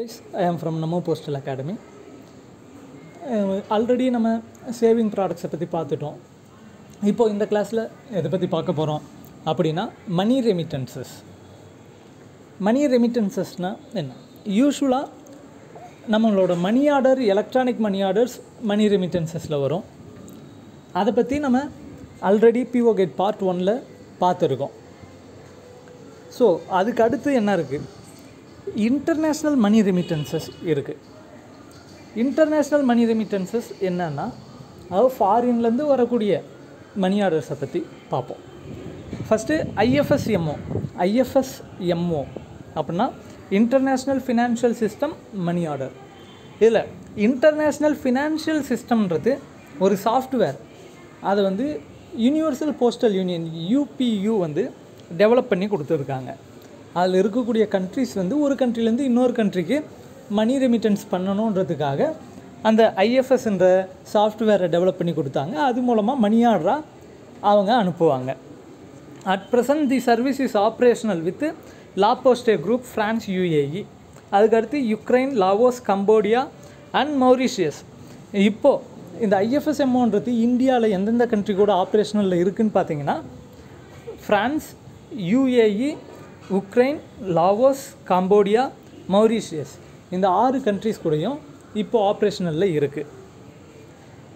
I am from Namo Postal Academy. Already நம்ம saving ப்ராடக்ட்ஸை பற்றி பார்த்துட்டோம். இப்போது இந்த கிளாஸில் எதை பற்றி பார்க்க போகிறோம் அப்படின்னா மணி ரெமிட்டன்சஸ். மணி ரெமிட்டன்சஸ்னால் என்ன? யூஸ்வலாக நம்மளோட மணி ஆர்டர், எலக்ட்ரானிக் மணி ஆர்டர்ஸ் மணி ரெமிட்டன்சஸில் வரும். அதை பற்றி நம்ம ஆல்ரெடி பிஓ கேட் பார்ட் 1ல் பார்த்துருக்கோம். ஸோ அதுக்கு அடுத்து என்ன இருக்குது? இன்டர்நேஷ்னல் மணி ரெமிட்டன்சஸ் இருக்குது. இன்டர்நேஷ்னல் மணி ரெமிட்டன்சஸ் என்னன்னா, அதாவது ஃபாரின்லேருந்து வரக்கூடிய மணி ஆர்டர்ஸை பற்றி பார்ப்போம். First IFSMO. ஐஎஃப்எஸ்எம்ஓ அப்படின்னா international financial system money order. இதில் இன்டர்நேஷ்னல் ஃபினான்ஷியல் சிஸ்டம்ன்றது ஒரு சாஃப்ட்வேர். அதை வந்து யூனிவர்சல் போஸ்டல் யூனியன் யூபியு வந்து டெவலப் பண்ணி கொடுத்துருக்காங்க. அதில் இருக்கக்கூடிய கண்ட்ரிஸ் வந்து ஒரு கண்ட்ரிலேருந்து இன்னொரு கண்ட்ரிக்கு மணி ரெமிட்டன்ஸ் பண்ணணுன்றதுக்காக அந்த ஐஎஃப்எஸ்ன்ற சாஃப்ட்வேரை டெவலப் பண்ணி கொடுத்தாங்க. அது மூலமாக மணி ஆர்டராக அவங்க அனுப்புவாங்க. At present the service is operational with La Poste Group, France, UAE. அதுக்கடுத்து Ukraine, Laos, Cambodia and Mauritius. இப்போது இந்த ஐஎஃப்எஸ்எம்ஓன்றது இந்தியாவில் எந்தெந்த கண்ட்ரி கூட ஆப்ரேஷனலில் இருக்குதுன்னு பார்த்தீங்கன்னா, France, UAE, Ukraine, Laos, Cambodia, Mauritius, இந்த 6 கண்ட்ரிஸ் கூடயும் இப்போது ஆப்ரேஷனலில் இருக்குது.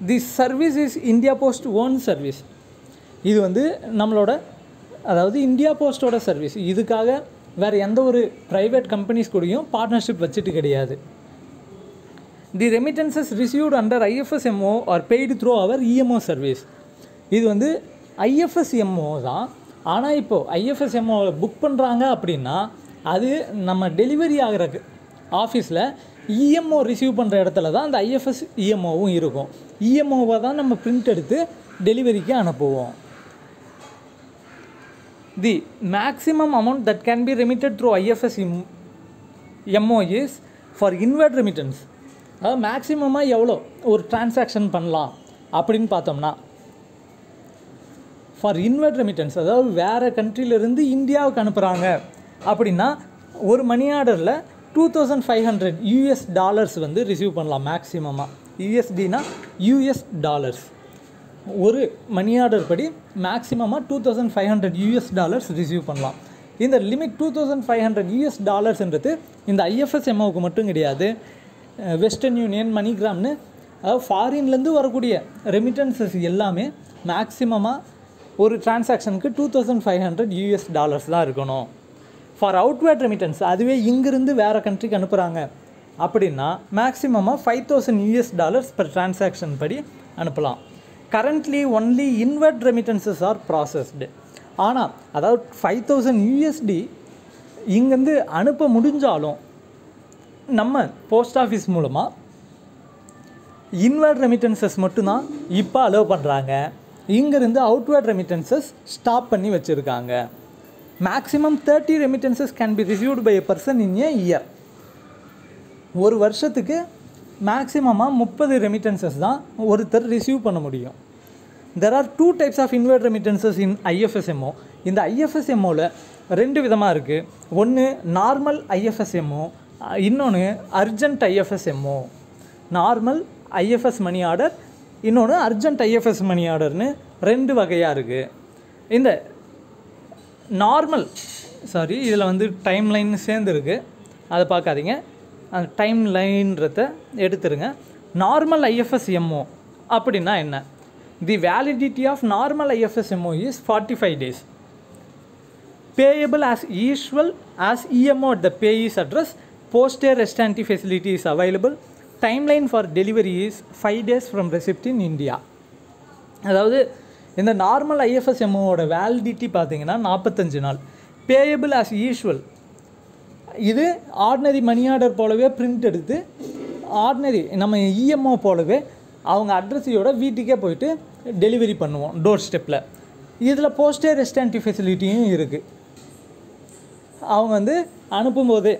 தி service is India post own service. இது வந்து நம்மளோட, அதாவது இந்தியா போஸ்ட்டோட சர்வீஸ். இதுக்காக வேறு எந்த ஒரு ப்ரைவேட் கம்பெனிஸ் கூடயும் பார்ட்னர்ஷிப் வச்சுட்டு கிடையாது. The remittances received under IFSMO are paid through our EMO service. இது வந்து ஐஎஃப்எஸ்எம்ஓ தான். ஆனால் இப்போது ஐஎஃப்எஸ்எம்ஓவில் புக் பண்ணுறாங்க அப்படின்னா அது நம்ம டெலிவரி ஆகிறக்கு ஆஃபீஸில் இஎம்ஓ ரிசீவ் பண்ணுற இடத்துல தான் அந்த ஐஎஃப்எஸ் இஎம்ஓவும் இருக்கும். இஎம்ஓவை தான் நம்ம பிரிண்ட் எடுத்து டெலிவரிக்கு அனுப்புவோம். The maximum amount that can be remitted through IFS MO is for inward remittance. அதாவது மேக்ஸிமமாக எவ்வளோ ஒரு டிரான்சாக்ஷன் பண்ணலாம் அப்படின்னு பார்த்தோம்னா, ஃபார் இன்வெர்ட் ரெமிட்டன்ஸ், அதாவது வேறு கண்ட்ரியிலேருந்து இந்தியாவுக்கு அனுப்புகிறாங்க அப்படின்னா ஒரு மணி ஆர்டரில் $2,500 வந்து ரிசீவ் பண்ணலாம் மேக்ஸிமமாக. யூஎஸ்டினா யூஎஸ் டாலர்ஸ். ஒரு மணி ஆர்டர் படி மேக்ஸிமமாக $2,500 ரிசீவ் பண்ணலாம். இந்த லிமிட் $2,500ன்றது இந்த ஐஎஃப்எஸ்எம்ஓவுக்கு மட்டும் கிடையாது. வெஸ்டர்ன் யூனியன், மணிகிராம்னு, அதாவது ஃபாரின்லேருந்து வரக்கூடிய ரெமிட்டன்சஸ் எல்லாமே மேக்ஸிமமாக ஒரு டிரான்சாக்ஷனுக்கு $2,500 தான் இருக்கணும். ஃபார் அவுட்வேர்ட் ரெமிட்டன்ஸ், அதுவே இங்கிருந்து வேறு கண்ட்ரிக்கு அனுப்புகிறாங்க அப்படின்னா மேக்ஸிமமாக $5,000 per டிரான்சாக்ஷன் படி அனுப்பலாம். Currently only inward remittances are processed. ஆனால் அதாவது $5,000 இங்கேருந்து அனுப்ப முடிஞ்சாலும் நம்ம போஸ்ட் ஆஃபீஸ் மூலமாக இன்வெர்ட் ரெமிட்டன்சஸ் மட்டும்தான் இப்போ அலோவ் பண்ணுறாங்க. இங்கேருந்து அவுட்வேர்ட் ரெமிட்டன்சஸ் ஸ்டாப் பண்ணி வச்சுருக்காங்க. Maximum 30 remittances can be received by a person in a year. ஒரு வருஷத்துக்கு மேக்ஸிமமாக 30 ரெமிட்டன்சஸ் தான் ஒருத்தர் ரிசீவ் பண்ண முடியும். There are 2 types of inward remittances in IFSMO. இந்த ஐஎஃப்எஸ்எம்ஓவில் 2 விதமாக இருக்குது. ஒன்று நார்மல் ஐஎஃப்எஸ்எம்ஓ, இன்னொன்று urgent IFSMO. Normal IFS money order, இன்னொன்று அர்ஜென்ட் ஐஎஃப்எஸ் மணி ஆர்டர்னு 2 வகையாக இருக்குது. இந்த நார்மல், இதில் வந்து டைம் லைன் சேர்ந்துருக்கு, அதை பார்க்காதீங்க. அந்த டைம் லைன்றத எடுத்துருங்க. நார்மல் ஐஎஃப்எஸ்எம்ஓ அப்படின்னா என்ன? The validity of normal IFSMO is 45 days. Payable as usual as EMO at the payee's address. Poste restante facility is available. Timeline for delivery is 5 days from receipt in India. அதாவது இந்த normal ஐஎஃப்எஸ்எம்ஓவோட validity பார்த்தீங்கன்னா 45 நாள். Payable as usual, இது ordinary money order போலவே print எடுத்து ordinary நம்ம EMO போலவே அவங்க அட்ரஸையோட வீட்டுக்கே போயிட்டு டெலிவரி பண்ணுவோம் டோர் ஸ்டெப்பில். இதில் போஸ்டே ரெஸ்டான்டி ஃபெசிலிட்டியும் இருக்குது. அவங்க வந்து அனுப்பும்போதே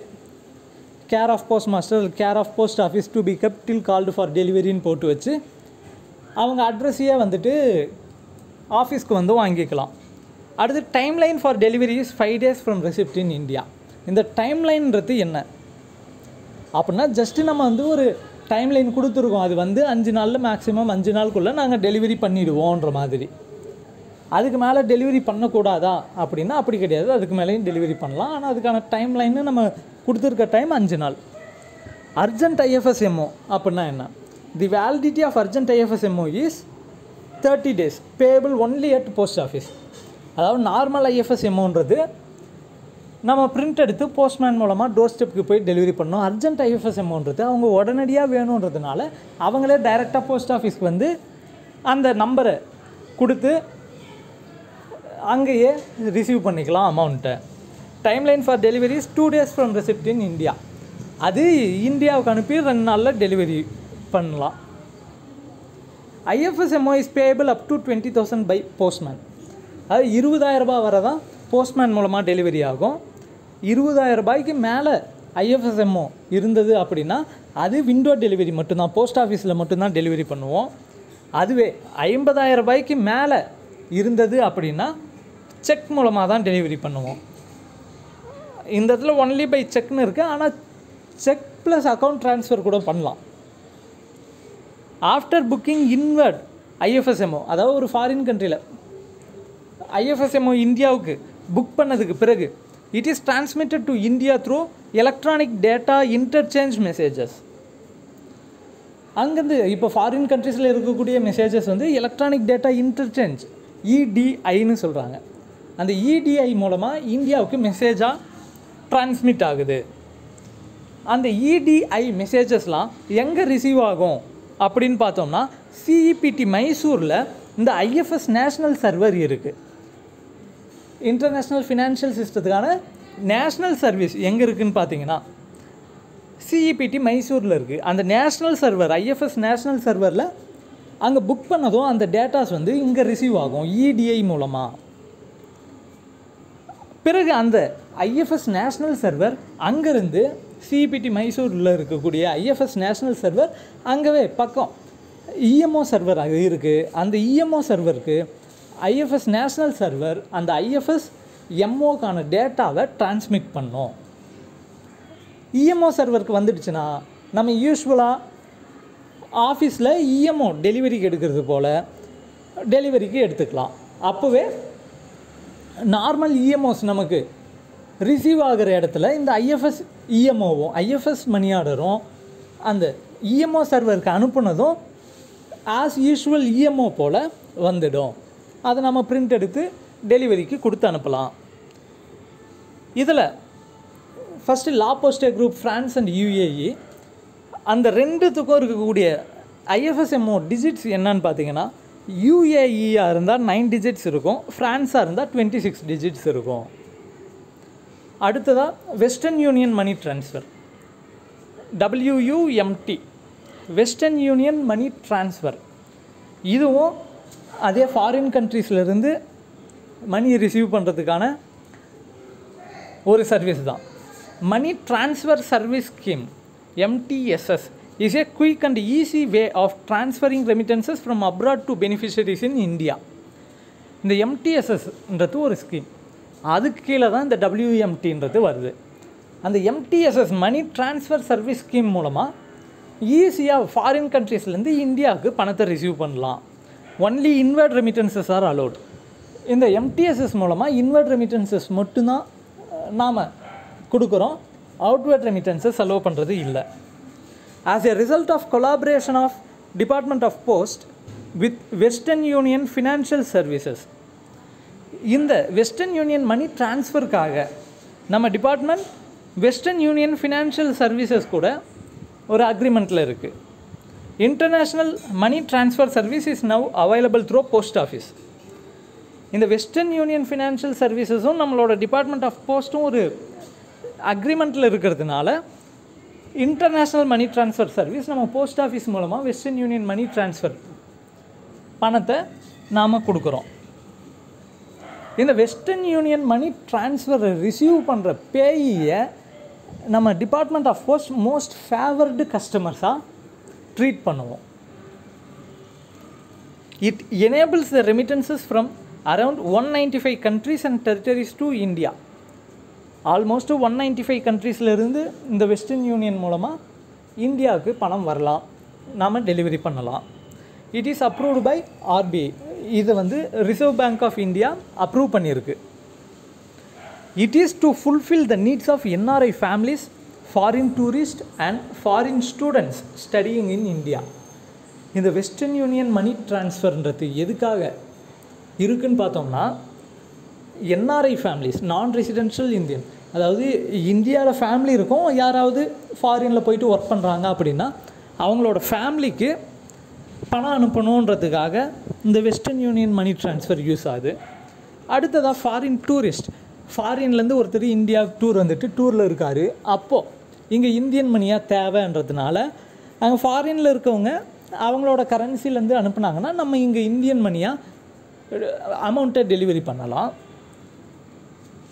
care of post master, care of post office to be kept till called for டெலிவரின்னு போட்டு வச்சு அவங்க அட்ரஸையே வந்துட்டு ஆஃபீஸ்க்கு வந்து வாங்கிக்கலாம். அடுத்து timeline for delivery is 5 days from receipt in India. இந்த டைம்லைன்றது என்ன? அப்படின்னா ஜஸ்ட்டு நம்ம வந்து ஒரு டைம்லைன் கொடுத்துருக்கோம், அது வந்து 5 நாளில் மேக்ஸிமம் 5 நாளுக்குள்ளே நாங்கள் டெலிவரி பண்ணிவிடுவோன்ற மாதிரி. அதுக்கு மேலே டெலிவரி பண்ணக்கூடாதா அப்படின்னா அப்படி கிடையாது, அதுக்கு மேலேயும் டெலிவரி பண்ணலாம். ஆனால் அதுக்கான டைம்லைன்னு நம்ம கொடுத்துருக்க டைம் 5 நாள். அர்ஜென்ட் ஐஎஃப்எஸ்எம்ஓ அப்படின்னா என்ன? The validity of urgent IFSMO is 30 days payable only at post office. அதாவது நார்மல் ஐஎஃப்எஸ்எம்ஓன்றது நம்ம பிரிண்ட் எடுத்து போஸ்ட்மேன் மூலமாக டோர் ஸ்டெப்புக்கு போய் டெலிவரி பண்ணோம். அர்ஜென்ட் ஐஎஃப்எஸ்எம்ஓன்றது அவங்க உடனடியாக வேணுன்றதுனால அவங்களே டைரெக்டாக போஸ்ட் ஆஃபீஸ்க்கு வந்து அந்த நம்பரை கொடுத்து அங்கேயே ரிசீவ் பண்ணிக்கலாம் அமௌண்ட்டை. Timeline for delivery is 2 days from receipt in India. அது இந்தியாவுக்கு அனுப்பி 2 நாளில் டெலிவரி பண்ணலாம். IFSMO is payable up to 20,000 by postman. அது 20,000 ரூபாய் வரை தான் போஸ்ட்மேன் மூலமாக டெலிவரி ஆகும். 20,000 ரூபாய்க்கு மேலே ஐஎஃப்எஸ்எம்ஓ இருந்தது அப்படின்னா அது விண்டோ டெலிவரி மட்டும்தான், போஸ்ட் ஆஃபீஸில் மட்டும்தான் டெலிவரி பண்ணுவோம். அதுவே 50,000 ரூபாய்க்கு மேலே இருந்தது அப்படின்னா செக் மூலமாக தான் டெலிவரி பண்ணுவோம். இந்த இடத்துல ஒன்லி பை செக்னு இருக்குது, ஆனால் செக் ப்ளஸ் அக்கௌண்ட் ட்ரான்ஸ்ஃபர் கூட பண்ணலாம். ஆஃப்டர் புக்கிங் இன்வர்ட் ஐஎஃப்எஸ்எம்ஓ, அதாவது ஒரு ஃபாரின் கண்ட்ரியில் ஐஎஃப்எஸ்எம்ஓ இந்தியாவுக்கு புக் பண்ணதுக்கு பிறகு it is transmitted to India through electronic data interchange messages. அங்கேருந்து இப்போ ஃபாரின் கண்ட்ரீஸில் இருக்கக்கூடிய மெசேஜஸ் வந்து எலக்ட்ரானிக் டேட்டா இன்டர்சேஞ்ச் இடிஐன்னு சொல்கிறாங்க. அந்த இடிஐ மூலமாக இந்தியாவுக்கு மெசேஜாக டிரான்ஸ்மிட் ஆகுது. அந்த இடிஐ மெசேஜஸ்லாம் எங்கே ரிசீவ் ஆகும் அப்படின்னு பார்த்தோம்னா சிஇபிடி மைசூரில் இந்த ஐஎஃப்எஸ் நேஷ்னல் சர்வர் இருக்குது. இன்டர்நேஷ்னல் ஃபினான்ஷியல் சிஸ்டத்துக்கான நேஷ்னல் சர்வீஸ் எங்கே இருக்குதுன்னு பார்த்தீங்கன்னா சிஇபிடி மைசூரில் இருக்குது. அந்த நேஷ்னல் சர்வர் ஐஎஃப்எஸ் நேஷ்னல் சர்வரில் அங்கே புக் பண்ணதும் அந்த டேட்டாஸ் வந்து இங்கே ரிசீவ் ஆகும் இடிஐ மூலமாக. பிறகு அந்த ஐஎஃப்எஸ் நேஷ்னல் சர்வர் அங்கேருந்து சிஇபிடி மைசூரில் இருக்கக்கூடிய ஐஎஃப்எஸ் நேஷ்னல் சர்வர் அங்கவே பக்கம் இஎம்ஓ சர்வர் அது இருக்குது. அந்த இஎம்ஓ சர்வருக்கு ஐஎஃப்எஸ் நேஷ்னல் சர்வர் அந்த ஐஎஃப்எஸ் எம்ஓக்கான டேட்டாவை டிரான்ஸ்மிட் பண்ணோம். இஎம்ஓ சர்வருக்கு வந்துடுச்சுன்னா நம்ம யூஸ்வலாக ஆஃபீஸில் இஎம்ஓ டெலிவரிக்கு எடுக்கிறது போல் டெலிவரிக்கு எடுத்துக்கலாம். அப்போவே நார்மல் இஎம்ஓஸ் நமக்கு ரிசீவ் ஆகிற இடத்துல இந்த ஐஎஃப்எஸ் இஎம்ஓவும் ஐஎஃப்எஸ் மணி ஆர்டரும் அந்த இஎம்ஓ சர்வருக்கு அனுப்புனதும் ஆஸ் யூஷுவல் இஎம்ஓ போல் வந்துடும். அதை நம்ம பிரிண்ட் எடுத்து டெலிவரிக்கு கொடுத்து அனுப்பலாம். இதில் first La Poste Group France and UAE அந்த ரெண்டுத்துக்கும் இருக்கக்கூடிய ஐஎஃப்எஸ்எம்ஓ டிஜிட்ஸ் என்னன்னு பார்த்தீங்கன்னா யூஏஇயாக இருந்தால் 9 டிஜிட்ஸ் இருக்கும், ஃப்ரான்ஸாக இருந்தால் 26 டிஜிட்ஸ் இருக்கும். அடுத்ததாக Western Union money transfer WUMT Western Union money transfer. இதுவும் அதே ஃபாரின் கண்ட்ரீஸ்லேருந்து மணி ரிசீவ் பண்ணுறதுக்கான ஒரு சர்வீஸ் தான். Money transfer service scheme MTSS is a quick and easy way of transferring remittances from abroad to beneficiaries in India. இந்த MTSSன்றது ஒரு scheme, அதுக்கு கீழே தான் இந்த WMTன்றது வருது. அந்த MTSS money transfer service scheme மூலமாக ஈஸியாக ஃபாரின் கண்ட்ரீஸ்லேருந்து இந்தியாவுக்கு பணத்தை ரிசீவ் பண்ணலாம். Only inward remittances are allowed. இந்த MTSS மூலமாக இன்வர்ட் ரெமிட்டன்சஸ் மட்டும்தான் நாம் கொடுக்குறோம், அவுட்வர்ட் ரெமிட்டன்சஸ் அலோவ் பண்ணுறது இல்லை. As a result of collaboration of department of post with Western Union financial services, இந்த வெஸ்டர்ன் யூனியன் மணி ட்ரான்ஸ்ஃபருக்காக நம்ம department Western Union financial services கூட ஒரு அக்ரிமெண்ட்டில் இருக்குது. International money transfer service is now available through post office. இந்த Western Union financial சர்வீசஸும் நம்மளோட டிபார்ட்மெண்ட் ஆஃப் போஸ்ட்டும் ஒரு அக்ரிமெண்ட்டில் இருக்கிறதுனால இன்டர்நேஷ்னல் மணி ட்ரான்ஸ்ஃபர் சர்வீஸ் நம்ம போஸ்ட் ஆஃபீஸ் மூலமாக வெஸ்டர்ன் யூனியன் மணி ட்ரான்ஸ்ஃபர் பணத்தை நாம் கொடுக்குறோம். இந்த வெஸ்டர்ன் யூனியன் மணி ட்ரான்ஸ்ஃபரை ரிசீவ் பண்ணுற பேயை நம்ம department of post most favoured கஸ்டமர்ஸாக ட்ரீட் பண்ணுவோம். It enables the remittances from around 195 countries and territories to India. Almost 195 கண்ட்ரீஸ்லேருந்து இந்த வெஸ்டர்ன் யூனியன் மூலமாக இந்தியாவுக்கு பணம் வரலாம், நாம் டெலிவரி பண்ணலாம். It is approved by RBI. இதை வந்து Reserve Bank of India approve பண்ணியிருக்கு. It is to fulfil the needs of NRI families, foreign tourist and foreign students studying in India. இந்த வெஸ்டர்ன் யூனியன் மணி ட்ரான்ஸ்ஃபர்ன்றது எதுக்காக இருக்குன்னு பார்த்தோம்னா, NRI families, non residential Indian, அதாவது இந்தியாவில் ஃபேமிலி இருக்கும், யாராவது ஃபாரினில் போயிட்டு ஒர்க் பண்ணுறாங்க அப்படின்னா அவங்களோட ஃபேமிலிக்கு பணம் அனுப்பணுன்றதுக்காக இந்த Western Union money transfer use ஆகுது. அடுத்ததாக ஃபாரின் டூரிஸ்ட், ஃபாரின்லேருந்து ஒருத்தர் இந்தியாவுக்கு டூர் வந்துட்டு டூரில் இருக்கார், அப்போது இங்கே இந்தியன் மணியாக தேவைன்றதுனால அங்கே ஃபாரினில் இருக்கவங்க அவங்களோட கரன்சிலேருந்து அனுப்புனாங்கன்னா நம்ம இங்கே இந்தியன் மணியாக அமௌண்ட்டை டெலிவரி பண்ணலாம்.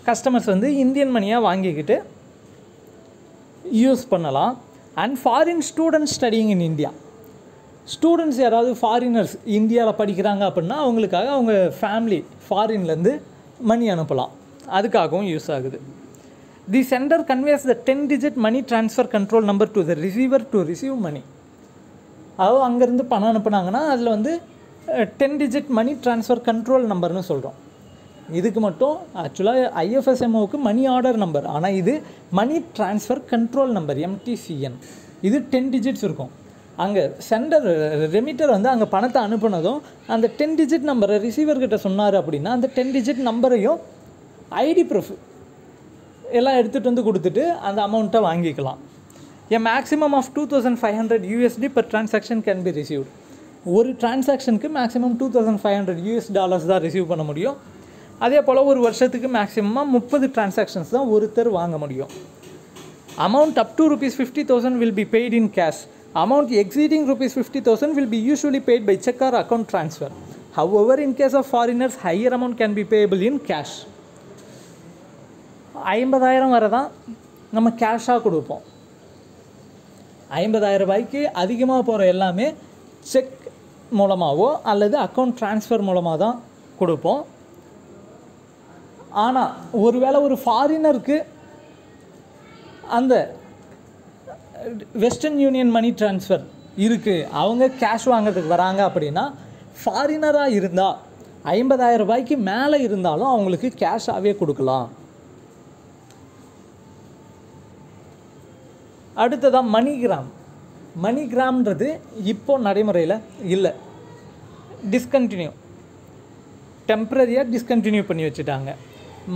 கஸ்டமர்ஸ் வந்து இந்தியன் மணியாக வாங்கிக்கிட்டு யூஸ் பண்ணலாம். And foreign students studying in India, students யாராவது ஃபாரினர்ஸ் இந்தியாவில் படிக்கிறாங்க அப்படின்னா அவங்களுக்காக அவங்க ஃபேமிலி ஃபாரின்லேருந்து மணி அனுப்பலாம், அதுக்காகவும் யூஸ் ஆகுது. The centre conveys the 10-digit money transfer control number to the receiver to receive money. அதாவது அங்கேருந்து பணம் அனுப்புனாங்கன்னா அதில் வந்து 10-digit மணி ட்ரான்ஸ்ஃபர் கண்ட்ரோல் நம்பர்னு சொல்கிறோம். இதுக்கு மட்டும் ஆக்சுவலாக ஐஎஃப்எஸ்எம்ஓவுக்கு மணி ஆர்டர் நம்பர், ஆனால் இது money transfer control number MTCN. இது 10 digits இருக்கும். அங்கே சென்டர் ரெமிட்டர் வந்து அங்கே பணத்தை அனுப்புனதும் அந்த 10-digit நம்பரை ரிசீவர்கிட்ட சொன்னார் அப்படின்னா அந்த 10-digit நம்பரையும் ஐடி ப்ரூஃப் எல்லாம் எடுத்துகிட்டு வந்து கொடுத்துட்டு அந்த அமௌண்ட்டை வாங்கிக்கலாம். A maximum of $2,500 per transaction can be received. ஒரு டிரான்சாக்ஷனுக்கு மேக்ஸிமம் $2,500 தான் ரிசீவ் பண்ண முடியும். அதே போல் ஒரு வருஷத்துக்கு மேக்ஸிமமாக 30 டிரான்சாக்ஷன்ஸ் தான் ஒருத்தர் வாங்க முடியும். Amount up to ₹50,000 will be paid in cash. Amount exceeding ₹50,000 will be usually paid by check or account transfer. However, in case of foreigners, higher amount can be payable in cash. 50,000 வரை தான் நம்ம கேஷாக கொடுப்போம். 50,000 ரூபாய்க்கு அதிகமாக போகிற எல்லாமே check மூலமாகவோ அல்லது அக்கௌண்ட் ட்ரான்ஸ்ஃபர் மூலமாக தான் கொடுப்போம். ஆனால் ஒருவேளை ஒரு ஃபாரினருக்கு அந்த வெஸ்டர்ன் யூனியன் மணி ட்ரான்ஸ்ஃபர் இருக்குது, அவங்க கேஷ் வாங்கிறதுக்கு வராங்க அப்படின்னா ஃபாரினராக இருந்தால் 50,000 ரூபாய்க்கு மேலே இருந்தாலும் அவங்களுக்கு கேஷாகவே கொடுக்கலாம். அடுத்ததாக மணிகிராம். மணிகிராம்ன்றது இப்போ நடைமுறையில் இல்லை, டிஸ்கண்டினியூ, டெம்பரரியாக டிஸ்கண்டினியூ பண்ணி வச்சுட்டாங்க.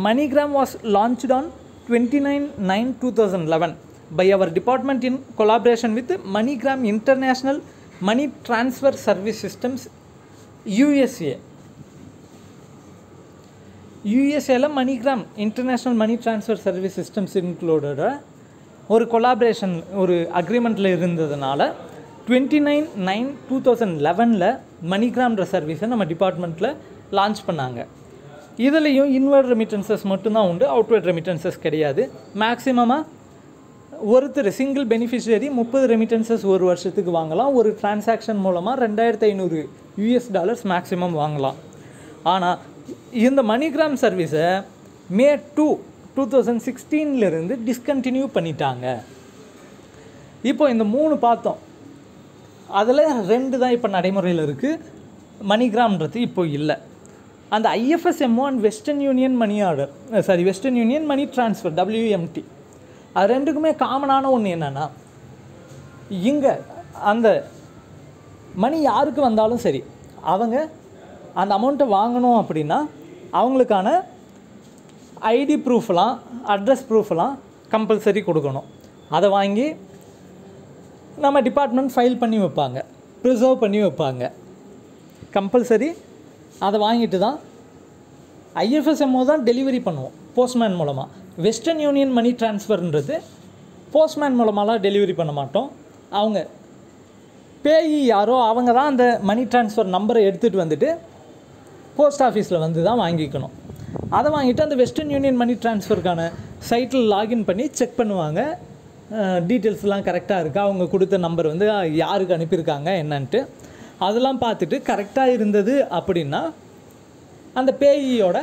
MoneyGram was launched on 29/9/2011 by our department in collaboration with MoneyGram International Money Transfer Service Systems USA. யூஎஸ்ஏல MoneyGram International Money Transfer Service Systems included ஒரு கொலாபரேஷன், ஒரு அக்ரிமெண்ட்டில் இருந்ததுனால 29/9/2011 MoneyGramன்ற சர்வீஸை நம்ம டிபார்ட்மெண்ட்டில் லான்ச் பண்ணாங்க. இதுலேயும் இன்வர்ட் ரெமிட்டன்சஸ் மட்டும்தான் உண்டு, அவுட்வர்ட் ரெமிட்டன்சஸ் கிடையாது. மேக்ஸிமமாக ஒருத்தர் சிங்கிள் பெனிஃபிஷியரி 30 ரெமிட்டன்சஸ் ஒரு வருஷத்துக்கு வாங்கலாம். ஒரு டிரான்சாக்ஷன் மூலமாக $2,500 மேக்ஸிமம் வாங்கலாம். ஆனால் இந்த மணிகிராம் சர்வீஸை May 2, 2016 டிஸ்கண்டினியூ பண்ணிட்டாங்க. இப்போ இந்த 3 பார்த்தோம், அதில் 2 தான் இப்போ நடைமுறையில் இருக்குது. மணிகிராம்ன்றது இப்போ இல்லை. அந்த IFSMO and Western Union money order, Western Union money transfer WMT, அது ரெண்டுக்குமே காமனான ஒன்று என்னென்னா, இங்கே அந்த மணி யாருக்கு வந்தாலும் சரி, அவங்க அந்த அமௌண்ட்டை வாங்கணும் அப்படின்னா அவங்களுக்கான ஐடி ப்ரூஃப்லாம் அட்ரஸ் ப்ரூஃப்லாம் கம்பல்சரி கொடுக்கணும். அதை வாங்கி நம்ம டிபார்ட்மெண்ட் ஃபைல் பண்ணி வைப்பாங்க, ப்ரிசர்வ் பண்ணி வைப்பாங்க. கம்பல்சரி அதை வாங்கிட்டு தான் ஐஎஃப்எஸ்எம்ஓ தான் டெலிவரி பண்ணுவோம் போஸ்ட்மேன் மூலமாக. வெஸ்டர்ன் யூனியன் மணி ட்ரான்ஸ்ஃபர்ன்றது போஸ்ட்மேன் மூலமாலாம் டெலிவரி பண்ண மாட்டோம். அவங்க பேயி யாரோ அவங்க தான் அந்த மணி ட்ரான்ஸ்ஃபர் நம்பரை எடுத்துகிட்டு வந்துட்டு போஸ்ட் ஆஃபீஸில் வந்து தான் வாங்கிக்கணும். அதை வாங்கிட்டு அந்த வெஸ்டர்ன் யூனியன் மணி ட்ரான்ஸ்ஃபருக்கான சைட்டில் லாகின் பண்ணி செக் பண்ணுவாங்க, டீட்டெயில்ஸ்லாம் கரெக்டாக இருக்கா, அவங்க கொடுத்த நம்பர் வந்து யாருக்கு அனுப்பியிருக்காங்க என்னன்ட்டு அதெல்லாம் பார்த்துட்டு கரெக்டாக இருந்தது அப்படின்னா அந்த பேயியோட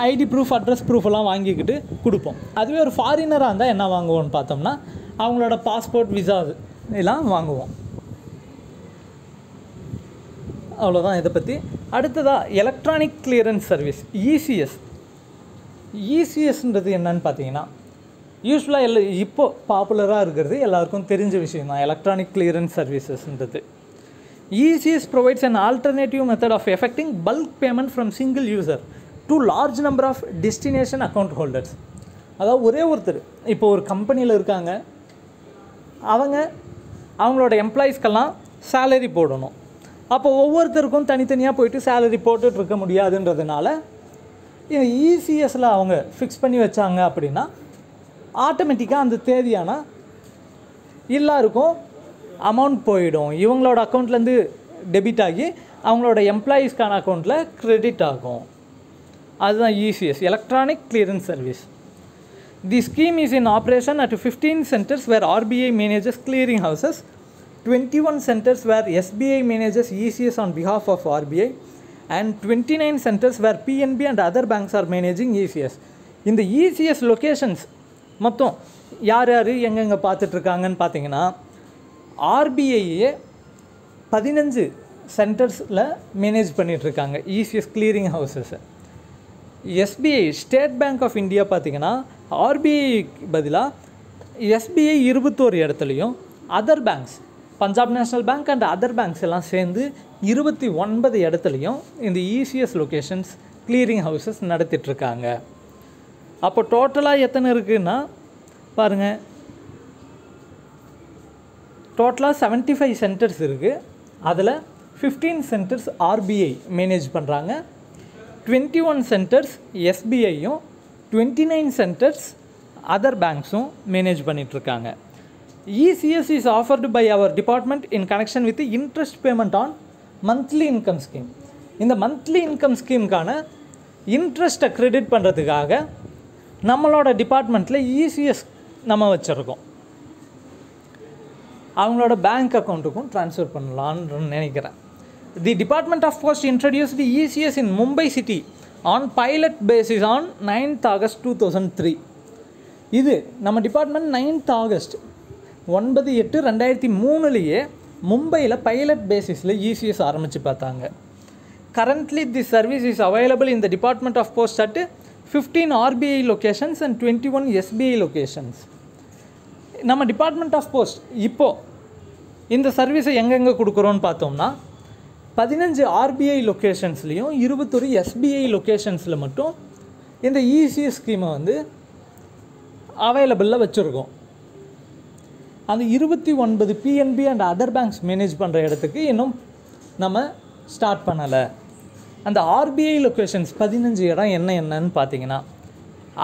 ஐடி ப்ரூஃப் அட்ரஸ் ப்ரூஃப் எல்லாம் வாங்கிக்கிட்டு கொடுப்போம். அதுவே ஒரு ஃபாரினராக இருந்தால் என்ன வாங்குவோம்னு பார்த்தோம்னா அவங்களோட பாஸ்போர்ட் விசா எல்லாம் வாங்குவோம். அவ்வளோதான் இதை பற்றி. அடுத்ததாக எலக்ட்ரானிக் கிளியரன்ஸ் சர்வீஸ் இசிஎஸ். இசிஎஸ்ன்றது என்னன்னு பார்த்தீங்கன்னா யூஸ்வலாக இப்போது பாப்புலராக இருக்கிறது எல்லாருக்கும் தெரிஞ்ச விஷயம் தான் எலக்ட்ரானிக் கிளியரன்ஸ் சர்வீசஸ்ன்றது. ECS provides an alternative method of effecting bulk payment from single user to large number of destination account holders. அதாவது ஒரே ஒருத்தர் இப்போ ஒரு கம்பெனியில் இருக்காங்க, அவங்களோட எம்ப்ளாயீஸ்க்கெல்லாம் சேலரி போடணும். அப்போ ஒவ்வொருத்தருக்கும் தனித்தனியாக போயிட்டு சேலரி போட்டுட்ருக்க முடியாதுன்றதுனால இந்த இசிஎஸில் அவங்க ஃபிக்ஸ் பண்ணி வச்சாங்க அப்படின்னா ஆட்டோமேட்டிக்காக அந்த தேதியான எல்லாருக்கும் அமௌண்ட் போயிடும். இவங்களோட அக்கௌண்ட்லேருந்து டெபிட் ஆகி அவங்களோட எம்ப்ளாயீஸ்க்கான அக்கௌண்ட்டில் க்ரெடிட் ஆகும். அதுதான் ECS, electronic clearance service. The scheme is in operation at 15 centers where RBI manages clearing houses, 21 centers where SBI manages ECS on behalf of RBI, and 29 centers where PNB and other banks are managing ECS. இந்த ECS locations மொத்தம் யார் யார் எங்கெங்கே பார்த்துட்ருக்காங்கன்னு பார்த்தீங்கன்னா ஆர்பிஐயே 15 சென்டர்ஸில் manage பண்ணிகிட்ருக்காங்க இசிஎஸ் கிளியரிங் ஹவுசஸை. SBI State bank of India பார்த்திங்கன்னா ஆர்பிஐ பதிலாக எஸ்பிஐ 21 இடத்துலையும், other banks Punjab National Bank and other banks எல்லாம் சேர்ந்து 29 இடத்துலையும் இந்த இசிஎஸ் லொக்கேஷன்ஸ் கிளியரிங் ஹவுசஸ் நடத்திட்டுருக்காங்க. அப்போ டோட்டலாக எத்தனை இருக்குதுன்னா பாருங்கள், டோட்டலாக 75 சென்டர்ஸ் இருக்குது. அதில் 15 சென்டர்ஸ் ஆர்பிஐ மேனேஜ் பண்ணுறாங்க, 21 சென்டர்ஸ் எஸ்பிஐயும், 29 சென்டர்ஸ் அதர் பேங்க்ஸும் மேனேஜ் பண்ணிகிட்ருக்காங்க. ECS is offered by our department in connection with the interest payment on monthly income scheme. இந்த மந்த்லி இன்கம் ஸ்கீமுக்கான இன்ட்ரெஸ்ட்டை க்ரெடிட் பண்ணுறதுக்காக நம்மளோட டிபார்ட்மெண்ட்டில் இசிஎஸ் நம்ம வச்சுருக்கோம். அவங்களோட பேங்க் அக்கௌண்ட்டுக்கும் ட்ரான்ஸ்ஃபர் பண்ணலான்னு நினைக்கிறேன். The department of post introduced ECS in Mumbai city on pilot basis on 9th August 2003. இது நம்ம டிபார்ட்மெண்ட் 9th August 9/8/2003 மும்பையில் பைலட் பேசிஸில் ECS ஆரம்பித்து பார்த்தாங்க. Currently the service is available in the department of post at 15 RBI locations and 21 SBI locations. நம்ம department of post இப்போது இந்த சர்வீஸை எங்கெங்கே கொடுக்குறோன்னு பார்த்தோம்னா 15 RBI லொக்கேஷன்ஸ்லேயும் 21 SBI லொக்கேஷன்ஸில் மட்டும் இந்த ECS ஸ்கீமை அவைலபிளில் வச்சுருக்கோம். அந்த 29 PNB and other banks manage பண்ணுற இடத்துக்கு இன்னும் நம்ம ஸ்டார்ட் பண்ணலை. அந்த RBI லொக்கேஷன்ஸ் 15 இடம் என்னன்னு பார்த்தீங்கன்னா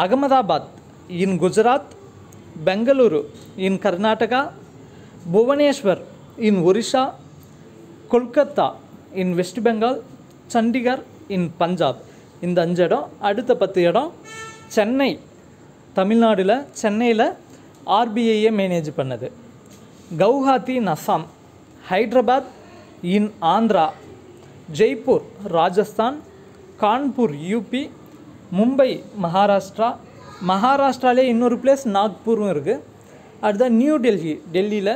அகமதாபாத் இன் குஜராத், பெங்களூரு இன் கர்நாடகா, புவனேஸ்வர் இன் ஒரிஷா, கொல்கத்தா இன் வெஸ்ட் பெங்கால், சண்டிகர் இன் பஞ்சாப். இந்த 5 இடம். அடுத்த 10 இடம் சென்னை, தமிழ்நாடில் சென்னையில் ஆர்பிஐயை மேனேஜ் பண்ணது, கவுஹாத்தி இன் அஸ்ஸாம், ஹைதராபாத் இன் ஆந்திரா, ஜெய்ப்பூர் ராஜஸ்தான், கான்பூர் யூபி, மும்பை மகாராஷ்டிரா, மகாராஷ்டிராலே இன்னொரு பிளேஸ் நாக்பூரும் இருக்குது. அடுத்த நியூ டெல்லியில்,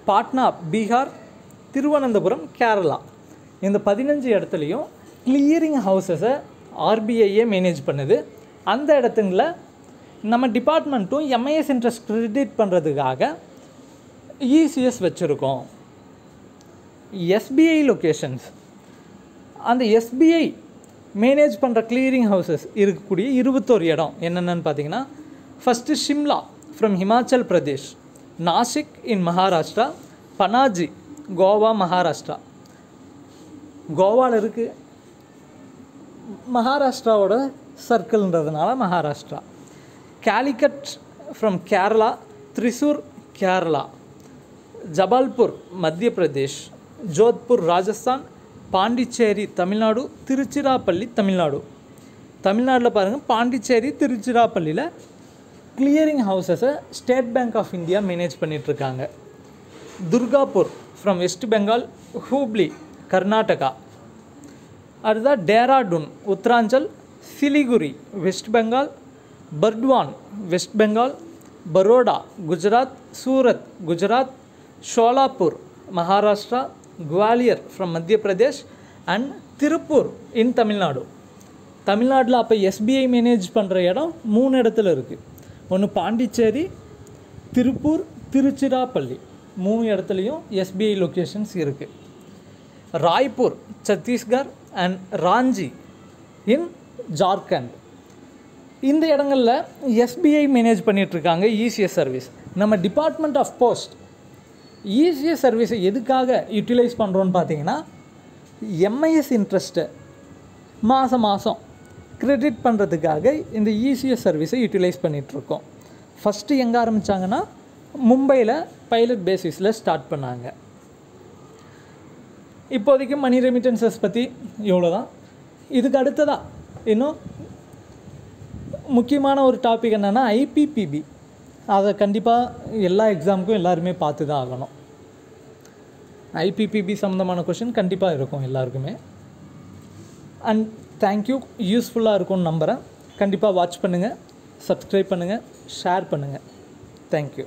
பாட்னா பீகார், திருவனந்தபுரம் கேரளா. இந்த 15 இடத்துலையும் கிளியரிங் ஹவுசஸை ஆர்பிஐயே மேனேஜ் பண்ணுது. அந்த இடத்துங்கள நம்ம டிபார்ட்மெண்ட்டும் எம்ஐஎஸ் இன்ட்ரெஸ்ட் க்ரெடிட் பண்ணுறதுக்காக ECS வச்சுருக்கோம். எஸ்பிஐ லொக்கேஷன்ஸ், அந்த எஸ்பிஐ மேனேஜ் பண்ணுற கிளியரிங் ஹவுசஸ் இருக்கக்கூடிய 21 இடம் என்னென்னு பார்த்தீங்கன்னா ஃபஸ்ட்டு ஷிம்லா ஃப்ரம் ஹிமாச்சல் பிரதேஷ், நாசிக் இன் மகாராஷ்டிரா, பனாஜி கோவா மகாராஷ்டிரா. கோவாவில் இருக்குது, மகாராஷ்டிராவோட சர்க்கிள்ன்றதுனால மகாராஷ்டிரா. காலிக்கட் ஃப்ரம் கேரளா, த்ரிசூர் கேரளா, ஜபால்பூர் மத்திய பிரதேஷ், ஜோத்பூர் ராஜஸ்தான், பாண்டிச்சேரி தமிழ்நாடு, திருச்சிராப்பள்ளி தமிழ்நாடு. தமிழ்நாட்டில் பாருங்கள், பாண்டிச்சேரி திருச்சிராப்பள்ளியில் கிளியரிங் ஹவுசஸை state bank of India manage பண்ணிகிட்ருக்காங்க. Durgapur from west Bengal, Hubli Karnataka. அடுத்ததாக Dehradun Uttaranchal, Siliguri west Bengal, Burdwan west Bengal, Baroda Gujarat, Surat Gujarat, Sholapur Maharashtra, Gwalior from Madhya Pradesh and Tiruppur in Tamil Nadu. தமிழ்நாட்டில் அப்போ எஸ்பிஐ மேனேஜ் பண்ணுற இடம் 3 இடத்துல இருக்குது. ஒன்று பாண்டிச்சேரி, திருப்பூர், திருச்சிராப்பள்ளி 3 இடத்துலையும் எஸ்பிஐ லொக்கேஷன்ஸ் இருக்குது. ராய்ப்பூர் சத்தீஸ்கர் அண்ட் ராஞ்சி இன் ஜார்க்கண்ட். இந்த இடங்களில் எஸ்பிஐ மேனேஜ் பண்ணிகிட்ருக்காங்க இசிஎஸ் சர்வீஸ். நம்ம டிபார்ட்மெண்ட் ஆஃப் போஸ்ட் இசிஎஸ் சர்வீஸை எதுக்காக யூட்டிலைஸ் பண்ணுறோன்னு பார்த்தீங்கன்னா, எம்ஐஎஸ் இன்ட்ரெஸ்ட்டை மாதம் கிரெடிட் பண்ணுறதுக்காக இந்த இசிஎஸ் சர்வீஸை யூட்டிலைஸ் பண்ணிகிட்ருக்கோம். ஃபஸ்ட்டு எங்கே ஆரம்பித்தாங்கன்னா மும்பையில் பைலட் பேசிஸில் ஸ்டார்ட் பண்ணாங்க. இப்போதைக்கு மணி ரெமிட்டன்சஸ் பற்றி இவ்வளோ தான். இதுக்கு அடுத்ததாக இன்னும் முக்கியமான ஒரு டாபிக் என்னென்னா ஐபிபிபி. அதை கண்டிப்பாக எல்லா எக்ஸாமுக்கும் எல்லாருமே பார்த்து தான் ஆகணும். ஐபிபிபி சம்மந்தமான கொஷின் கண்டிப்பாக இருக்கும் எல்லாருக்குமே. அண்ட் தேங்க்யூ, யூஸ்ஃபுல்லாக இருக்கும்னு நம்புகிறேன். கண்டிப்பாக வாட்ச் பண்ணுங்கள், சப்ஸ்கிரைப் பண்ணுங்கள், ஷேர் பண்ணுங்கள். தேங்க்யூ.